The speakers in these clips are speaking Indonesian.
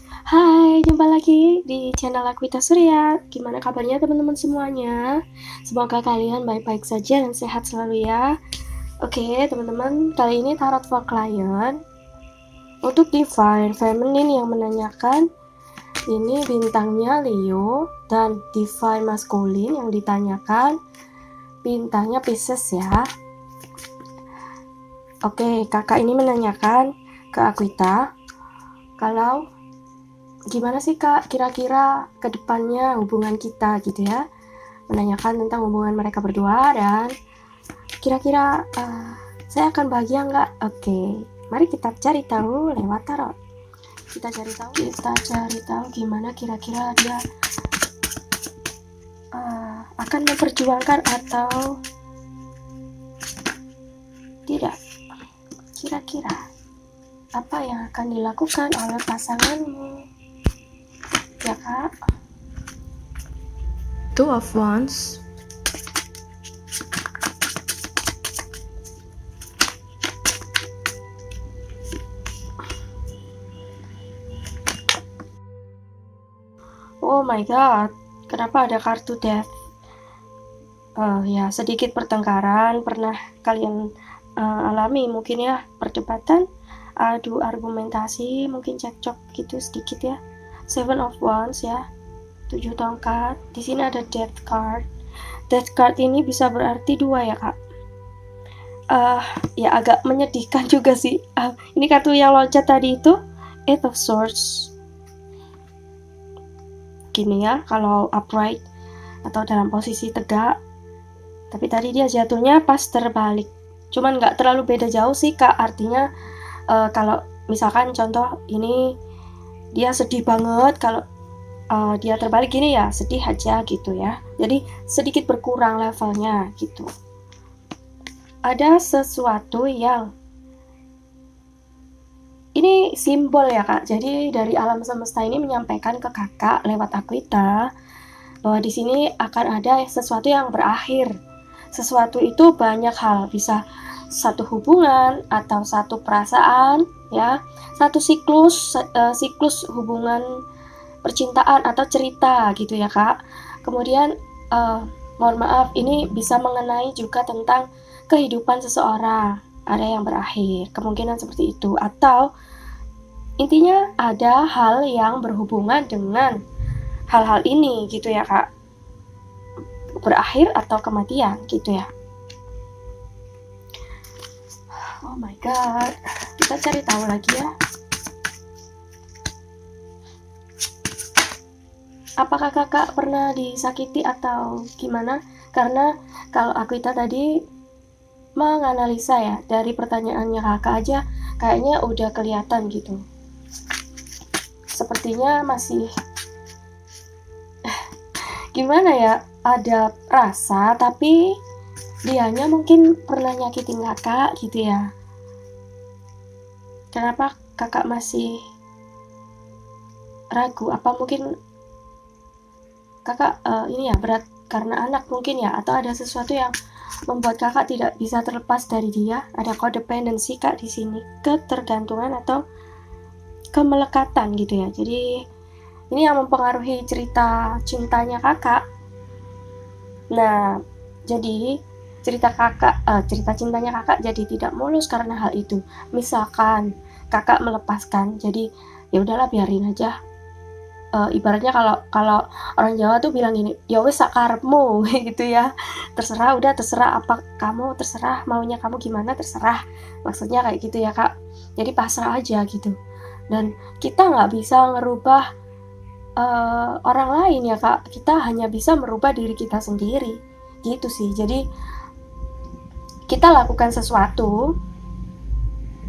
Hai, jumpa lagi di channel Akwita Surya. Gimana kabarnya teman-teman semuanya? Semoga kalian baik-baik saja dan sehat selalu ya. Oke, teman-teman, kali ini tarot for client. Untuk divine feminine yang menanyakan, ini bintangnya Leo, dan divine masculine yang ditanyakan, bintangnya Pisces ya. Oke, kakak ini menanyakan ke Akwita, kalau gimana sih kak kira-kira kedepannya hubungan kita gitu ya, menanyakan tentang hubungan mereka berdua dan kira-kira saya akan bahagia nggak. Oke, mari kita cari tahu lewat tarot. Kita cari tahu gimana kira-kira dia akan memperjuangkan atau tidak. Kira-kira apa yang akan dilakukan oleh pasanganmu ya kak. Two of Wands, oh my god, kenapa ada kartu death? Ya sedikit pertengkaran pernah kalian alami mungkin ya, perdebatan, adu argumentasi, mungkin cekcok gitu sedikit ya. Seven of Wands ya, 7 tongkat. Di sini ada Death card. Death card ini bisa berarti dua ya kak. Ya agak menyedihkan juga sih. Ini kartu yang loncat tadi itu Eight of Swords. Gini ya, kalau upright atau dalam posisi tegak. Tapi tadi dia jatuhnya pas terbalik. Cuman nggak terlalu beda jauh sih kak. Artinya kalau misalkan contoh ini dia sedih banget, kalau dia terbalik gini ya sedih aja gitu ya. Jadi sedikit berkurang levelnya gitu. Ada sesuatu yang ini simbol ya kak. Jadi dari alam semesta ini menyampaikan ke kakak lewat Akwita bahwa di sini akan ada sesuatu yang berakhir. Sesuatu itu banyak hal, bisa satu hubungan atau satu perasaan ya, satu siklus hubungan percintaan atau cerita gitu ya kak. Kemudian mohon maaf, ini bisa mengenai juga tentang kehidupan seseorang, ada yang berakhir, kemungkinan seperti itu, atau intinya ada hal yang berhubungan dengan hal-hal ini gitu ya kak, berakhir atau kematian gitu ya. Oh my god, kita cari tahu lagi ya. Apakah kakak pernah disakiti atau gimana? Karena kalau Akwita tadi menganalisa ya, dari pertanyaannya kakak aja kayaknya udah kelihatan gitu. Sepertinya masih gimana ya, ada rasa tapi dianya mungkin pernah nyakitin kakak gitu ya. Kenapa kakak masih ragu? Apa mungkin kakak ini ya berat karena anak mungkin ya, atau ada sesuatu yang membuat kakak tidak bisa terlepas dari dia? Ada codependency kak di sini, ketergantungan atau kemelekatan gitu ya. Jadi ini yang mempengaruhi cerita cintanya kakak. Nah, jadi cerita cintanya kakak jadi tidak mulus karena hal itu. Misalkan kakak melepaskan, jadi ya udahlah biarin aja. Ibaratnya kalau orang Jawa tuh bilang gini, ya wes sakarepmu gitu ya, terserah, udah terserah, apa kamu terserah, maunya kamu gimana terserah, maksudnya kayak gitu ya kak. Jadi pasrah aja gitu, dan kita nggak bisa ngerubah orang lain ya kak, kita hanya bisa merubah diri kita sendiri gitu sih. Jadi kita lakukan sesuatu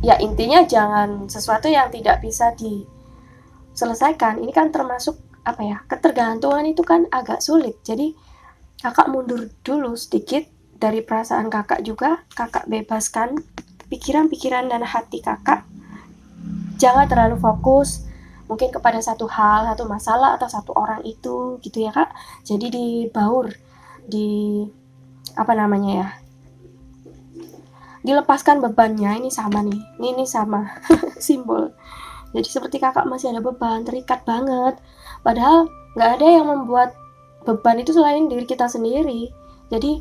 ya, intinya jangan sesuatu yang tidak bisa diselesaikan. Ini kan termasuk apa ya, ketergantungan itu kan agak sulit. Jadi kakak mundur dulu sedikit dari perasaan kakak juga, kakak bebaskan pikiran-pikiran dan hati kakak, jangan terlalu fokus mungkin kepada satu hal, satu masalah, atau satu orang itu gitu ya kak. Jadi dibaur, apa namanya ya, dilepaskan bebannya. Ini sama nih, ini sama simbol. Jadi seperti kakak masih ada beban, terikat banget. Padahal nggak ada yang membuat beban itu selain diri kita sendiri. Jadi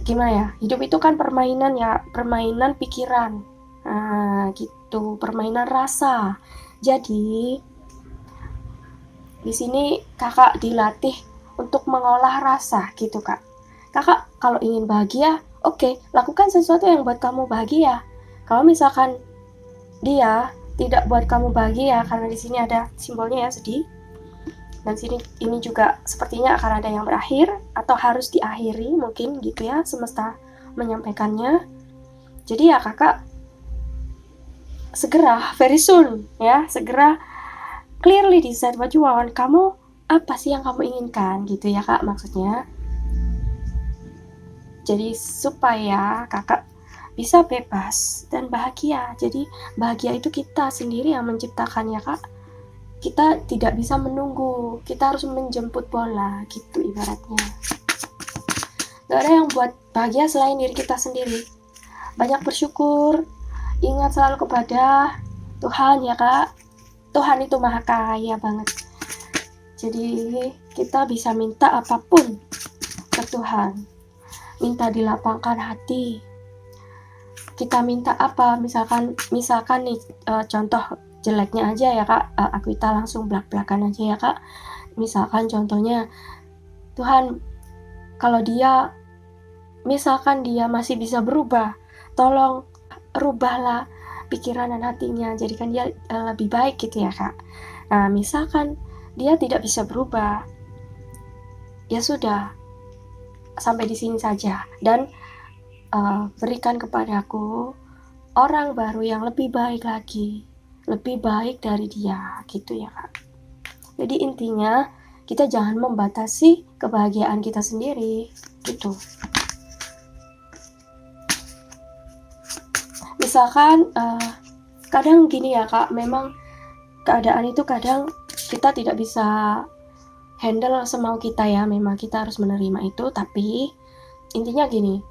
gimana ya, hidup itu kan permainan ya, permainan pikiran. Nah gitu, permainan rasa. Jadi di sini kakak dilatih untuk mengolah rasa gitu kak. Kakak kalau ingin bahagia, oke, lakukan sesuatu yang buat kamu bahagia. Kalau misalkan dia tidak buat kamu bahagia, karena di sini ada simbolnya ya, sedih. Dan sini ini juga sepertinya akan ada yang berakhir atau harus diakhiri mungkin gitu ya, semesta menyampaikannya. Jadi ya kakak segera, very soon ya, segera clearly decide what you want. Kamu apa sih yang kamu inginkan gitu ya kak, maksudnya. Jadi supaya kakak bisa bebas dan bahagia. Jadi bahagia itu kita sendiri yang menciptakannya kak. Kita tidak bisa menunggu, kita harus menjemput bola gitu ibaratnya. Gak ada yang buat bahagia selain diri kita sendiri. Banyak bersyukur, ingat selalu kepada Tuhan ya kak. Tuhan itu maha kaya banget. Jadi kita bisa minta apapun ke Tuhan. Minta dilapangkan hati. Kita minta apa? Misalkan nih contoh jeleknya aja ya kak, Aquita langsung belak-belakan aja ya kak. Misalkan contohnya, Tuhan kalau dia misalkan dia masih bisa berubah, tolong rubahlah pikiran dan hatinya, jadikan dia lebih baik gitu ya kak. Nah misalkan dia tidak bisa berubah, ya sudah, sampai di sini saja, dan berikan kepadaku orang baru yang lebih baik lagi, lebih baik dari dia gitu ya kak. Jadi intinya kita jangan membatasi kebahagiaan kita sendiri gitu. Misalkan kadang gini ya kak, memang keadaan itu kadang kita tidak bisa handle semau kita ya, memang kita harus menerima itu. Tapi intinya gini,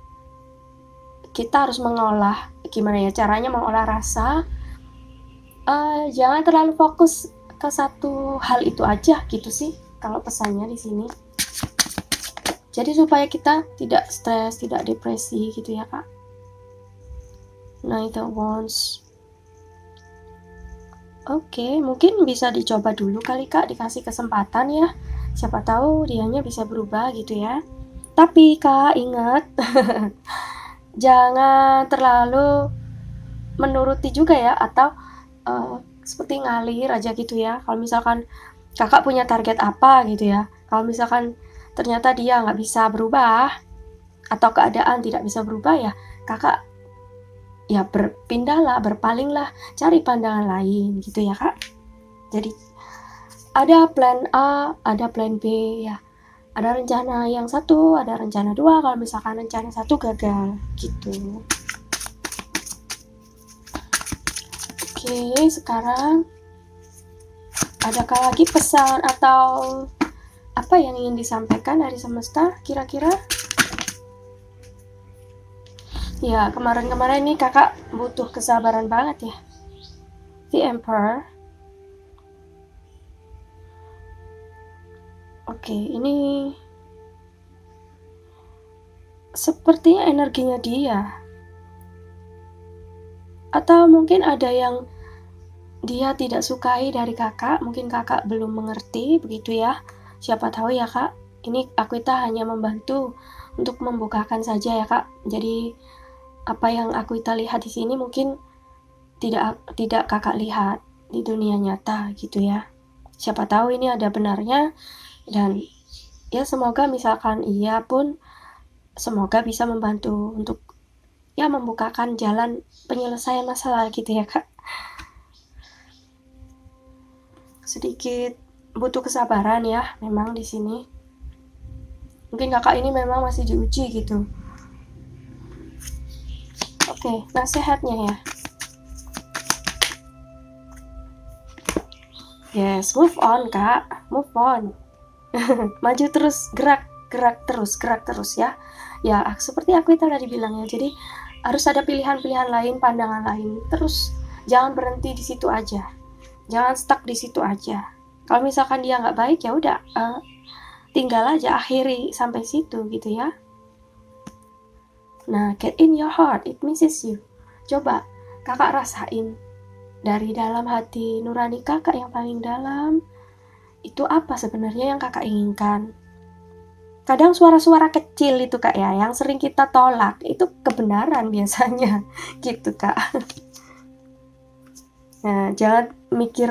kita harus mengolah, gimana ya caranya mengolah rasa, jangan terlalu fokus ke satu hal itu aja gitu sih kalau pesannya di sini. Jadi supaya kita tidak stres, tidak depresi gitu ya kak. Knight of Wands. Oke, mungkin bisa dicoba dulu kali kak, dikasih kesempatan ya. Siapa tahu dianya bisa berubah gitu ya. Tapi kak ingat, jangan terlalu menuruti juga ya, atau seperti ngalir aja gitu ya. Kalau misalkan kakak punya target apa gitu ya, kalau misalkan ternyata dia nggak bisa berubah atau keadaan tidak bisa berubah, ya kakak ya berpindahlah, berpalinglah, cari pandangan lain gitu ya kak. Jadi ada plan A, ada plan B ya. Ada rencana yang satu, ada rencana dua, kalau misalkan rencana satu gagal gitu. Oke, sekarang adakah lagi pesan atau apa yang ingin disampaikan dari semesta kira-kira? Ya, kemarin-kemarin nih kakak butuh kesabaran banget ya. The Emperor. Oke, ini sepertinya energinya dia. Atau mungkin ada yang dia tidak sukai dari kakak, mungkin kakak belum mengerti begitu ya. Siapa tahu ya kak, ini Aquita hanya membantu untuk membukakan saja ya kak. Jadi apa yang Aquita lihat di sini mungkin tidak kakak lihat di dunia nyata gitu ya. Siapa tahu ini ada benarnya, dan ya semoga misalkan iya pun semoga bisa membantu untuk ya membukakan jalan penyelesaian masalah gitu ya kak. Sedikit butuh kesabaran ya memang di sini. Mungkin kakak ini memang masih diuji gitu. Oke, nasihatnya ya. Yes, move on kak, move on. Maju terus, gerak terus ya. Ya seperti aku tadi bilang ya, jadi harus ada pilihan-pilihan lain, pandangan lain. Terus jangan berhenti di situ aja. Jangan stuck di situ aja. Kalau misalkan dia nggak baik, ya udah, tinggal aja, akhiri sampai situ gitu ya. Nah, get in your heart, it misses you. Coba kakak rasain dari dalam hati nurani kakak yang paling dalam, itu apa sebenarnya yang kakak inginkan. Kadang suara-suara kecil itu kak ya, yang sering kita tolak, itu kebenaran biasanya gitu kak. Nah, jangan mikir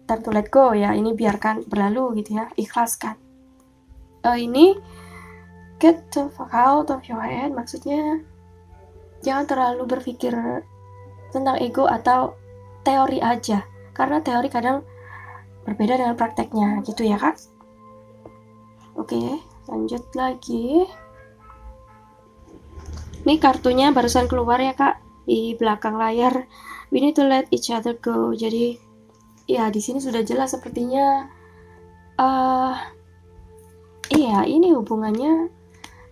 time to let go ya, ini biarkan berlalu gitu ya, ikhlaskan. Ini get the fuck out of your head, maksudnya jangan terlalu berpikir tentang ego atau teori aja, karena teori kadang berbeda dengan prakteknya gitu ya kak. Oke, lanjut lagi. Ini kartunya barusan keluar ya kak di belakang layar. We need to let each other go. Jadi ya di sini sudah jelas sepertinya. Iya, ini hubungannya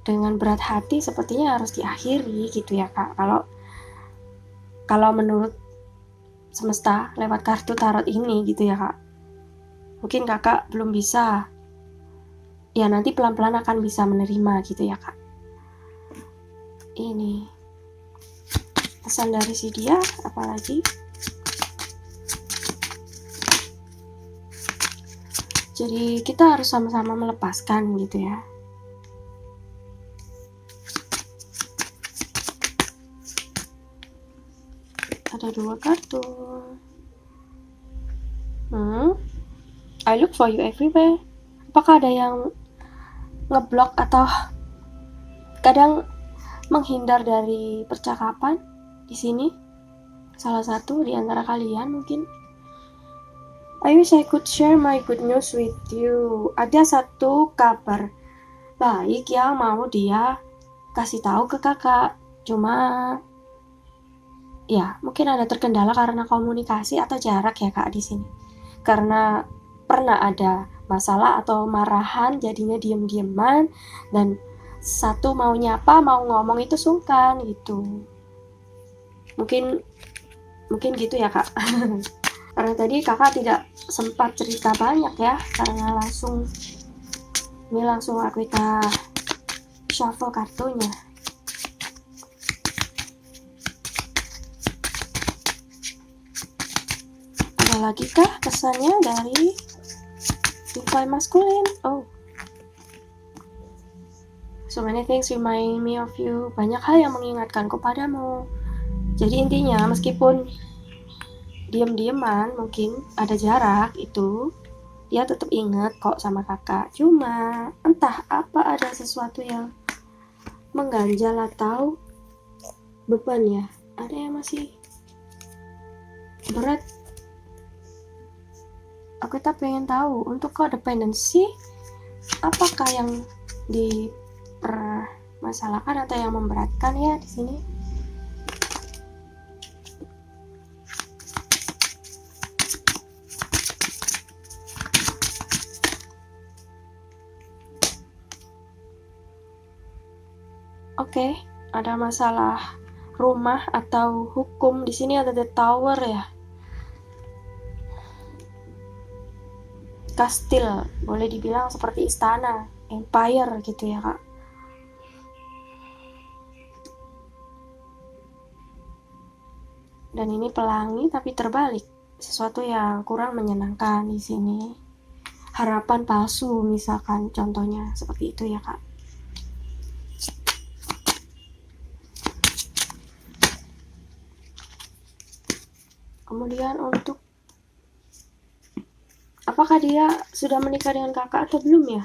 dengan berat hati sepertinya harus diakhiri gitu ya kak. Kalau menurut semesta lewat kartu tarot ini gitu ya kak. Mungkin kakak belum bisa. Ya nanti pelan-pelan akan bisa menerima gitu ya kak. Ini pesan dari si dia, apalagi? Jadi kita harus sama-sama melepaskan gitu ya. Ada 2 kartu. I look for you everywhere. Apakah ada yang ngeblok atau kadang menghindar dari percakapan di sini? Salah satu di antara kalian mungkin. I wish I could share my good news with you. Ada satu kabar baik yang mau dia kasih tahu ke kakak. Cuma ya mungkin ada terkendala karena komunikasi atau jarak ya kak di sini. Karena pernah ada masalah atau marahan, jadinya diem-dieman, dan satu mau nyapa mau ngomong itu sungkan gitu. Mungkin gitu ya kak. Karena tadi kakak tidak sempat cerita banyak ya, karena langsung kita shuffle kartunya. Ada lagi kah pesannya dari Divine Masculine? Oh, so many things remind me of you. Banyak hal yang mengingatkanku padamu. Jadi intinya meskipun diam-diaman, mungkin ada jarak itu, dia tetap ingat kok sama kakak. Cuma entah apa ada sesuatu yang mengganjal atau beban ya, ada yang masih berat. Kita pengen tahu untuk codependency apakah yang dipermasalahkan atau yang memberatkan ya di sini. Oke, ada masalah rumah atau hukum. Di sini ada the tower ya. Kastil, boleh dibilang seperti istana, empire gitu ya kak. Dan ini pelangi tapi terbalik, sesuatu yang kurang menyenangkan di sini. Harapan palsu misalkan contohnya seperti itu ya kak. Kemudian untuk apakah dia sudah menikah dengan kakak atau belum ya?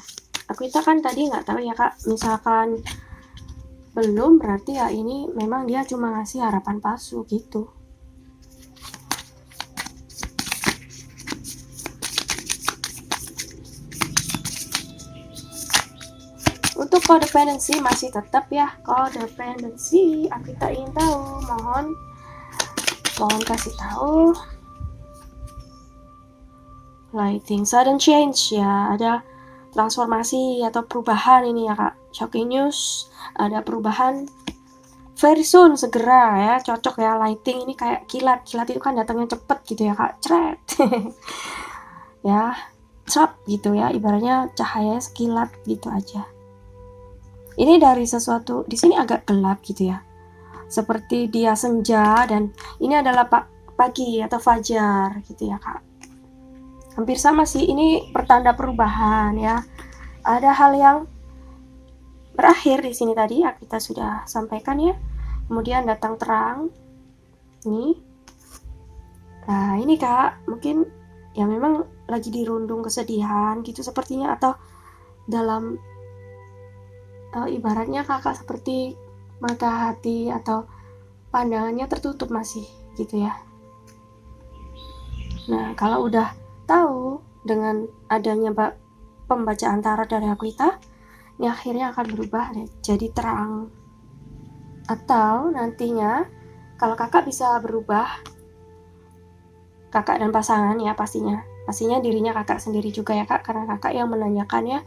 Kita kan tadi nggak tahu ya kak. Misalkan belum, berarti ya ini memang dia cuma ngasih harapan palsu gitu. Untuk codependency masih tetap ya, codependency. Kita ingin tahu, mohon kasih tahu. Lighting sudden change ya, ada transformasi atau perubahan ini ya kak. Shocking news, ada perubahan very soon, segera ya, cocok ya. Lighting ini kayak kilat itu kan datangnya cepet gitu ya kak, cret. Ya, cap gitu ya, ibaratnya cahaya sekilat gitu aja. Ini dari sesuatu di sini agak gelap gitu ya, seperti dia senja, dan ini adalah pagi atau fajar gitu ya kak. Hampir sama sih, ini pertanda perubahan ya. Ada hal yang berakhir di sini tadi kita sudah sampaikan ya. Kemudian datang terang. Nih. Nah, ini kak, mungkin ya memang lagi dirundung kesedihan gitu sepertinya, atau dalam ibaratnya kakak seperti mata hati atau pandangannya tertutup masih gitu ya. Nah, kalau udah tahu dengan adanya pembacaan tarot dari Aquita, ini akhirnya akan berubah jadi terang. Atau nantinya kalau kakak bisa berubah, kakak dan pasangan ya pastinya dirinya kakak sendiri juga ya kak, karena kakak yang menanyakannya.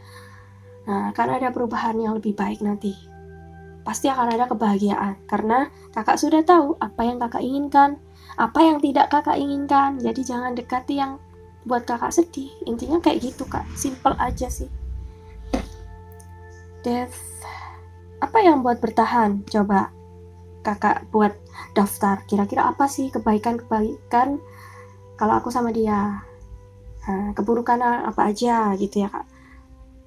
Nah, akan ada perubahan yang lebih baik nanti. Pasti akan ada kebahagiaan, karena kakak sudah tahu apa yang kakak inginkan, apa yang tidak kakak inginkan. Jadi jangan dekati yang buat kakak sedih. Intinya kayak gitu kak, simple aja sih. Death. Apa yang buat bertahan? Coba kakak buat daftar, kira-kira apa sih kebaikan-kebaikan kalau aku sama dia. Nah, keburukan apa aja gitu ya kak.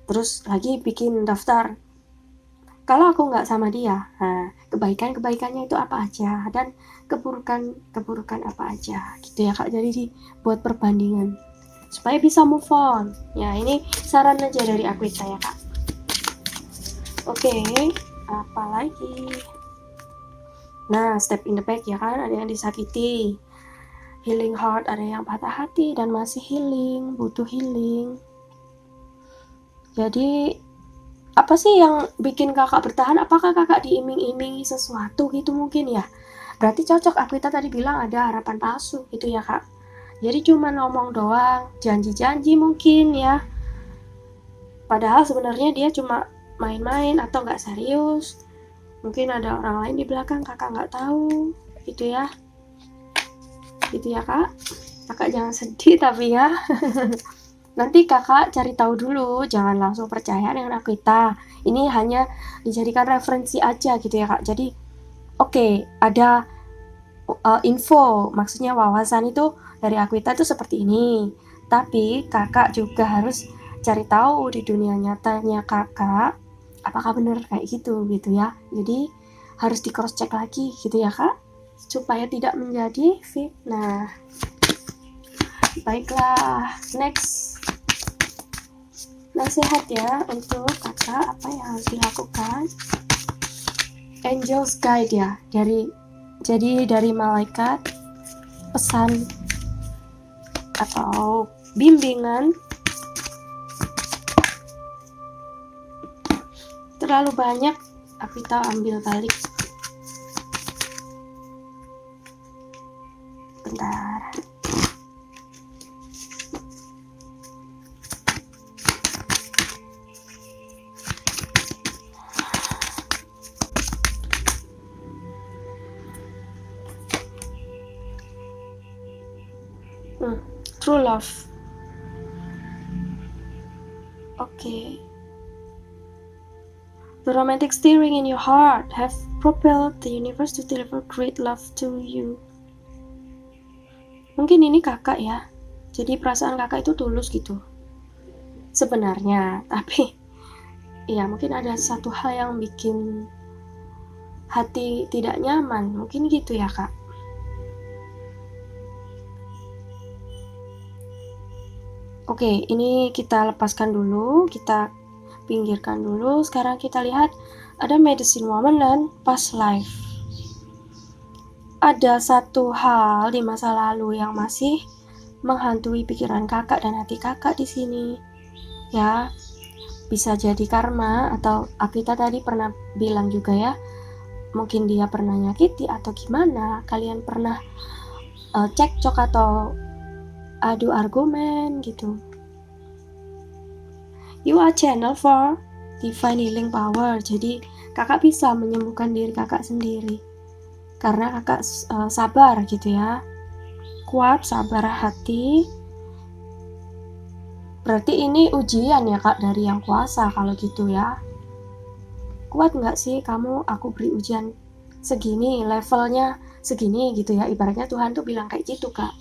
Terus lagi bikin daftar, kalau aku nggak sama dia, nah, kebaikan-kebaikannya itu apa aja, dan keburukan apa aja gitu ya kak. Jadi buat perbandingan supaya bisa move on ya. Ini saran aja dari Aquita ya kak. Oke, apa lagi? Nah, step in the back ya kan, ada yang disakiti, healing heart, ada yang patah hati dan masih healing, butuh healing. Jadi apa sih yang bikin kakak bertahan? Apakah kakak diiming-imingi sesuatu gitu mungkin ya? Berarti cocok, Aquita tadi bilang ada harapan palsu gitu ya kak. Jadi cuma ngomong doang, janji-janji mungkin ya, padahal sebenarnya dia cuma main-main atau nggak serius. Mungkin ada orang lain di belakang kakak nggak tahu gitu ya. Gitu ya kak. Kakak jangan sedih tapi ya. Nanti kakak cari tahu dulu, jangan langsung percaya dengan Aquita. Ini hanya dijadikan referensi aja gitu ya kak. Jadi oke, ada info, maksudnya wawasan itu dari Aquita itu seperti ini. Tapi kakak juga harus cari tahu di dunia nyatanya kakak, apakah benar kayak gitu ya. Jadi harus di cross check lagi gitu ya kak, supaya tidak menjadi fitnah. Baiklah, next nasihat ya untuk kakak, apa yang harus dilakukan. Angels guide ya, dari malaikat, pesan atau bimbingan. Terlalu banyak, Aquita ambil balik. Bentar. True love. Okay. The romantic stirring in your heart have propelled the universe to deliver great love to you. Mungkin ini kakak ya. Jadi perasaan kakak itu tulus gitu sebenarnya, tapi ya mungkin ada satu hal yang bikin hati tidak nyaman, mungkin gitu ya kak. Oke, ini kita lepaskan dulu, kita pinggirkan dulu. Sekarang kita lihat ada medicine woman dan past life. Ada satu hal di masa lalu yang masih menghantui pikiran kakak dan hati kakak di sini. Ya, bisa jadi karma, atau Aquita tadi pernah bilang juga ya, mungkin dia pernah nyakiti atau gimana, kalian pernah cekcok atau adu argumen gitu. You are channel for divine healing power. Jadi kakak bisa menyembuhkan diri kakak sendiri karena kakak sabar gitu ya, kuat, sabar hati. Berarti ini ujian ya kak dari yang kuasa kalau gitu ya. Kuat nggak sih kamu, aku beri ujian segini, levelnya segini gitu ya, ibaratnya Tuhan tuh bilang kayak gitu kak.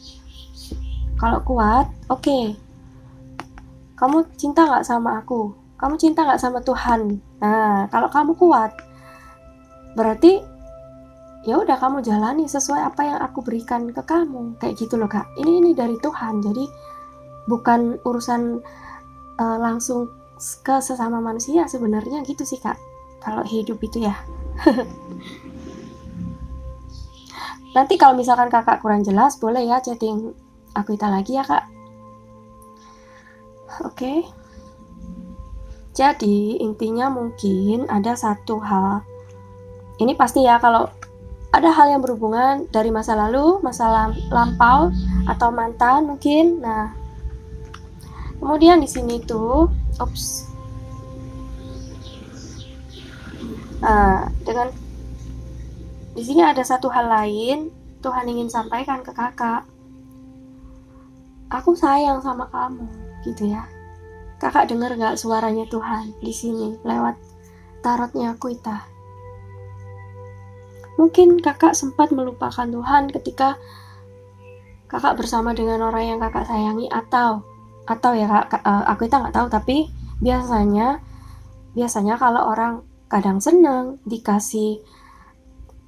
Kalau kuat, oke. Kamu cinta nggak sama aku? Kamu cinta nggak sama Tuhan? Nah, kalau kamu kuat, berarti ya udah kamu jalani sesuai apa yang aku berikan ke kamu, kayak gitu loh kak. Ini dari Tuhan, jadi bukan urusan langsung ke sesama manusia sebenarnya gitu sih kak. Kalau hidup itu ya. Nanti kalau misalkan kakak kurang jelas, boleh ya chatting Aquita lagi ya kak. Oke. Jadi intinya mungkin ada satu hal. Ini pasti ya kalau ada hal yang berhubungan dari masa lalu, masa lampau atau mantan mungkin. Nah, kemudian di sini tuh, dengan di sini ada satu hal lain Tuhan ingin sampaikan ke kakak. Aku sayang sama kamu, gitu ya. Kakak dengar gak suaranya Tuhan di sini lewat tarotnya Aquita? Mungkin kakak sempat melupakan Tuhan ketika kakak bersama dengan orang yang kakak sayangi, atau ya kak, Aquita nggak tahu, tapi biasanya kalau orang kadang seneng dikasih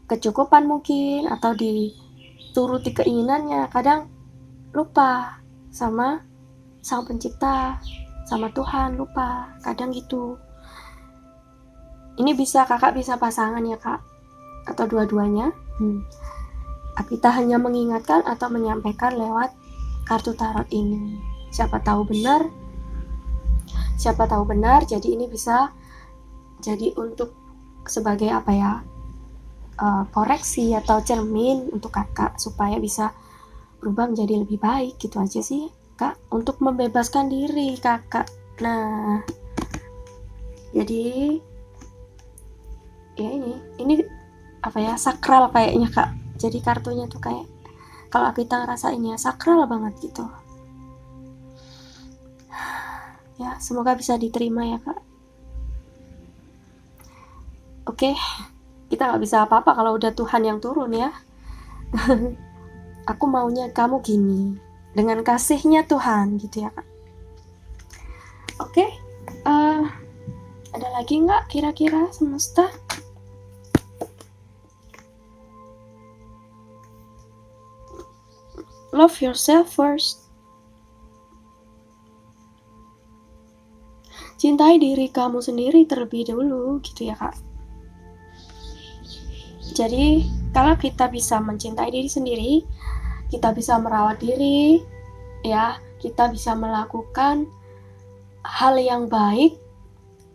kecukupan mungkin atau dituruti keinginannya, kadang lupa sama Sang Pencipta, sama Tuhan, lupa kadang gitu. Ini kakak bisa pasangan ya kak, atau dua-duanya. Aquita hanya mengingatkan atau menyampaikan lewat kartu tarot ini. Siapa tahu benar, jadi ini bisa jadi untuk sebagai apa ya, koreksi atau cermin untuk kakak supaya bisa berubah menjadi lebih baik, gitu aja sih kak, untuk membebaskan diri kakak. Nah, jadi ya ini apa ya, sakral kayaknya kak. Jadi kartunya tuh kayak, kalau kita ngerasainnya sakral banget gitu ya. Semoga bisa diterima ya kak. Oke, kita nggak bisa apa-apa kalau udah Tuhan yang turun ya. Aku maunya kamu gini, dengan kasihnya Tuhan gitu ya kak. Oke, ada lagi nggak kira-kira semesta? Love yourself first. Cintai diri kamu sendiri terlebih dahulu gitu ya kak. Jadi kalau kita bisa mencintai diri sendiri, kita bisa merawat diri ya, kita bisa melakukan hal yang baik,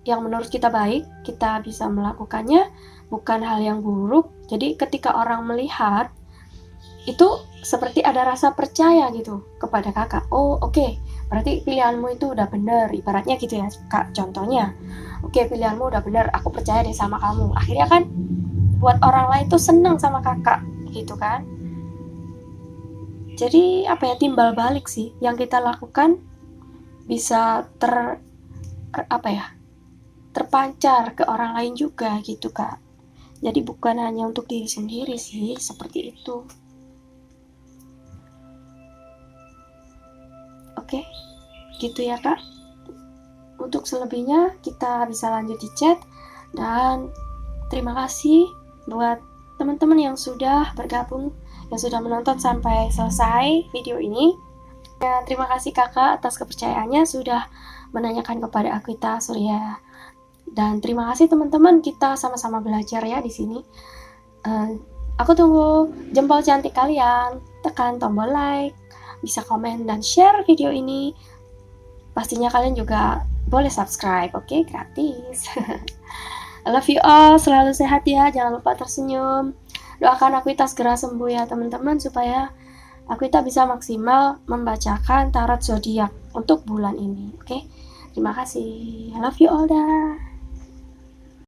yang menurut kita baik, kita bisa melakukannya, bukan hal yang buruk. Jadi ketika orang melihat, itu seperti ada rasa percaya gitu kepada kakak. Oh oke, berarti pilihanmu itu udah bener, ibaratnya gitu ya kak, contohnya. Oke, pilihanmu udah bener, aku percaya deh sama kamu. Akhirnya kan buat orang lain tuh seneng sama kakak gitu kan. Jadi apa ya, timbal balik sih yang kita lakukan bisa terpancar ke orang lain juga gitu kak. Jadi bukan hanya untuk diri sendiri sih, seperti itu. Oke, gitu ya kak. Untuk selebihnya kita bisa lanjut di chat. Dan terima kasih buat teman-teman yang sudah bergabung, yang sudah menonton sampai selesai video ini. Ya, terima kasih kakak atas kepercayaannya sudah menanyakan kepada Aquita Surya. Dan terima kasih teman-teman, kita sama-sama belajar ya di sini. Aku tunggu jempol cantik kalian, tekan tombol like, bisa komen dan share video ini. Pastinya kalian juga boleh subscribe, oke? Gratis. I love you all, selalu sehat ya, jangan lupa tersenyum. Doakan Aquita segera sembuh ya teman-teman, supaya Aquita bisa maksimal membacakan tarot zodiak untuk bulan ini, oke? Terima kasih, I love you all dah.